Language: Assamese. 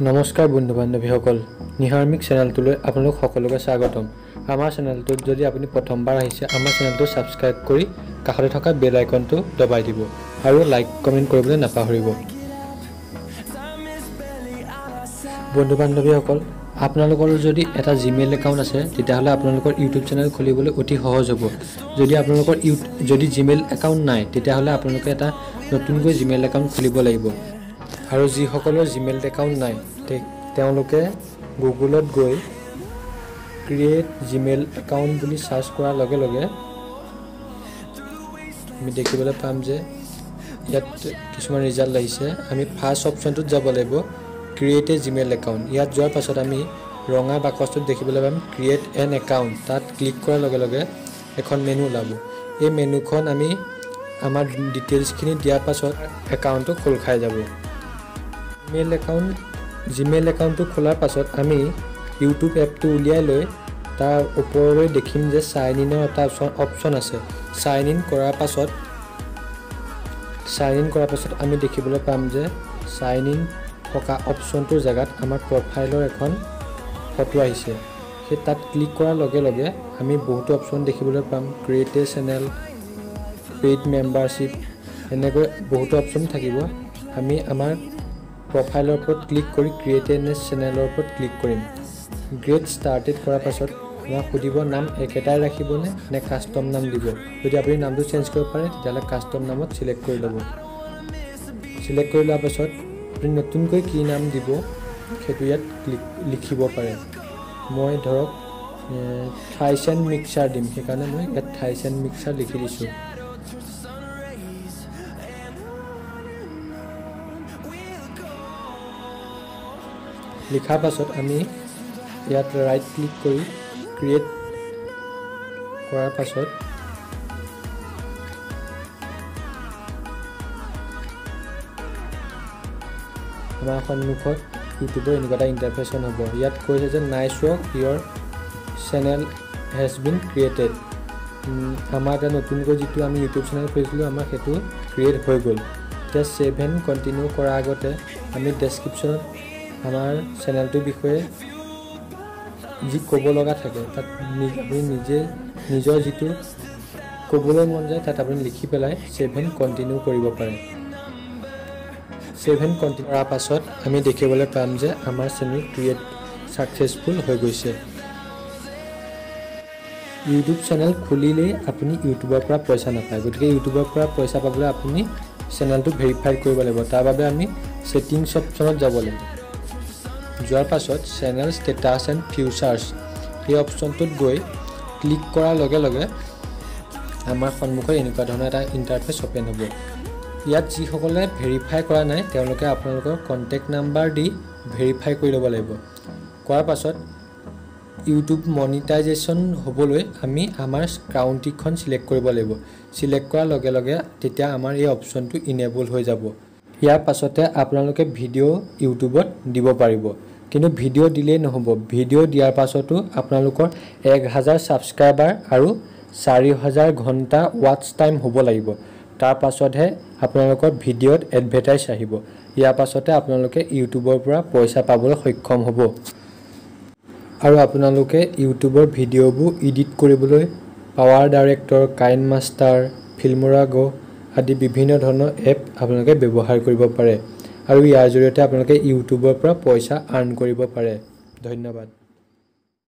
নমস্কাৰ বন্ধু বান্ধৱীসকল নিহাৰ্মিক চেনেলটোলৈ আপোনালোক সকলোকে স্বাগতম আমাৰ চেনেলটোত যদি আপুনি প্ৰথমবাৰ আহিছে আমাৰ চেনেলটো সাবস্ক্ৰাইব কৰি কাষতে থকা বেল আইকনটো দবাই দিব আৰু লাইক কমেন্ট কৰিবলৈ নাপাহৰিব বন্ধু বান্ধৱীসকল আপোনালোকৰ যদি এটা জিমেইল একাউণ্ট আছে তেতিয়াহলে আপোনালোকৰ ইউটিউব চেনেল খুলিবলৈ অতি সহজ হ'ব যদি আপোনালোকৰ যদি জিমেইল একাউণ্ট নাই তেতিয়াহলে আপোনালোকে এটা নতুনকৈ জিমেইল একাউণ্ট খুলিব লাগিব আৰু যি সকলৰ জিমেইল একাউণ্ট নাই তেওঁলোকে গুগলত গৈ ক্ৰিয়েট জিমেইল একাউণ্ট বুলি সাৰ্চ কৰাৰ লগে লগে আমি দেখিবলৈ পাম যে ইয়াত কিছুমান ৰিজাল্ট আহিছে আমি ফাৰ্স্ট অপচনটোত যাব লাগিব ক্ৰিয়েট এ জিমেইল একাউণ্ট ইয়াত যোৱাৰ পাছত আমি ৰঙা বাকচটোত দেখিবলৈ পাম ক্ৰিয়েট এন একাউণ্ট তাত ক্লিক কৰাৰ লগে লগে এখন মেনু ওলাব এই মেনুখন আমি আমাৰ ডিটেইলছখিনি দিয়াৰ পাছত একাউণ্টটো খোল খাই যাব জিমেইল একাউণ্টটো খোলাৰ পাছত আমি ইউটিউব এপটো উলিয়াই লৈ তাৰ ওপৰলৈ দেখিম যে সাইন ইনৰ এটা অপচন আছে সাইন ইন কৰাৰ পাছত আমি দেখিবলৈ পাম যে সাইন ইন থকা অপচনটোৰ জায়গাত আমাৰ প্ৰফাইলৰ এখন ফটো আহিছে সেই তাত ক্লিক কৰাৰ লগে লগে আমি বহুতো অপচন দেখিবলৈ পাম ক্ৰিয়েট এ চেনেল পেইড মেম্বাৰশ্বিপ এনেকৈ বহুতো অপচন থাকিব আমি আমাৰ প্ৰফাইলৰ ওপৰত ক্লিক কৰি ক্ৰিয়েট এ চেনেলৰ ওপৰত ক্লিক কৰিম গেট ষ্টাৰ্টেড কৰাৰ পাছত আমাক সুধিব নাম একেটাই ৰাখিবনে নে কাষ্টম নাম দিব যদি আপুনি নামটো চেঞ্জ কৰিব পাৰে তেতিয়াহ'লে কাষ্টম নামত সিলেক্ট কৰি ল'ব সিলেক্ট কৰি লোৱাৰ পাছত আপুনি নতুনকৈ কি নাম দিব সেইটো ইয়াত লিখিব পাৰে মই ধৰক থাইছ এণ্ড মিক্সাৰ দিম সেইকাৰণে মই ইয়াত থাইছ এণ্ড মিক্সাৰ লিখি দিছোঁ লিখাৰ পাছত আমি ইয়াত ৰাইট ক্লিক কৰি ক্ৰিয়েট কৰাৰ পাছত আমাৰ সন্মুখত ইউটিউবৰ এনেকুৱা এটা ইণ্টাৰফেচন হ'ব ইয়াত কৈছে যে nice work your channel has been created আমাৰ এটা নতুনকৈ যিটো আমি ইউটিউব চেনেল খুলিছিলোঁ আমাৰ সেইটো ক্ৰিয়েট হৈ গ'ল এতিয়া ছেভ এণ্ড কণ্টিনিউ কৰাৰ আগতে আমি ডেছক্ৰিপশ্যনত আমাৰ চেনেলটোৰ বিষয়ে যি ক'ব লগা থাকে তাত আপুনি নিজৰ যিটো ক'বলৈ মন যায় তাত আপুনি লিখি পেলাই ছেভ এণ্ড কণ্টিনিউ কৰিব পাৰে ছেভ এণ্ড কণ্টিনিউ কৰাৰ পাছত আমি দেখিবলৈ পাম যে আমাৰ চেনেল ক্ৰিয়েট ছাকচেছফুল হৈ গৈছে ইউটিউব চেনেল খুলিলেই আপুনি ইউটিউবৰ পৰা পইচা নাপায় গতিকে ইউটিউবৰ পৰা পইচা পাবলৈ আপুনি চেনেলটো ভেৰিফাই কৰিব লাগিব তাৰ বাবে আমি ছেটিংছ অপশ্যনত যাব লাগিব যোৱাৰ পাছত চেনেল ষ্টেটাছ এণ্ড ফিউচাৰ্ছ এই অপশ্যনটোত গৈ ক্লিক কৰাৰ লগে লগে আমাৰ সন্মুখত এনেকুৱা ধৰণৰ এটা ইণ্টাৰফেচ অ'পেন হ'ব ইয়াত যিসকলে ভেৰিফাই কৰা নাই তেওঁলোকে আপোনালোকৰ কণ্টেক্ট নাম্বাৰ দি ভেৰিফাই কৰি ল'ব লাগিব কৰাৰ পাছত ইউটিউব মনিটাইজেশ্যন হ'বলৈ আমি আমাৰ কাউণ্টিখন চিলেক্ট কৰিব লাগিব চিলেক্ট কৰাৰ লগে লগে তেতিয়া আমাৰ এই অপশ্যনটো ইনেবল হৈ যাব ইয়াৰ পাছতে আপোনালোকে ভিডিঅ' ইউটিউবত দিব পাৰিব কিন্তু ভিডিঅ' দিলেই নহ'ব ভিডিঅ' দিয়াৰ পাছতো আপোনালোকৰ 1000 ছাবস্ক্ৰাইবাৰ আৰু 4000 ঘণ্টা ৱাটচ টাইম হ'ব লাগিব তাৰ পাছতহে আপোনালোকৰ ভিডিঅ'ত এডভাৰটাইজ আহিব ইয়াৰ পাছতে আপোনালোকে ইউটিউবৰ পৰা পইচা পাবলৈ সক্ষম হ'ব আৰু আপোনালোকে ইউটিউবৰ ভিডিঅ'বোৰ এডিট কৰিবলৈ পাৱাৰ ডাইৰেক্টৰ কাইন মাষ্টাৰ ফিল্মোৰা গো আদি বিভিন্ন ধৰণৰ এপ আপোনালোকে ব্যৱহাৰ কৰিব পাৰে আৰু ইয়াৰ জৰিয়তে আপোনালোকে ইউটিউবৰ পৰা পইচা আৰ্ণ কৰিব পাৰে ধন্যবাদ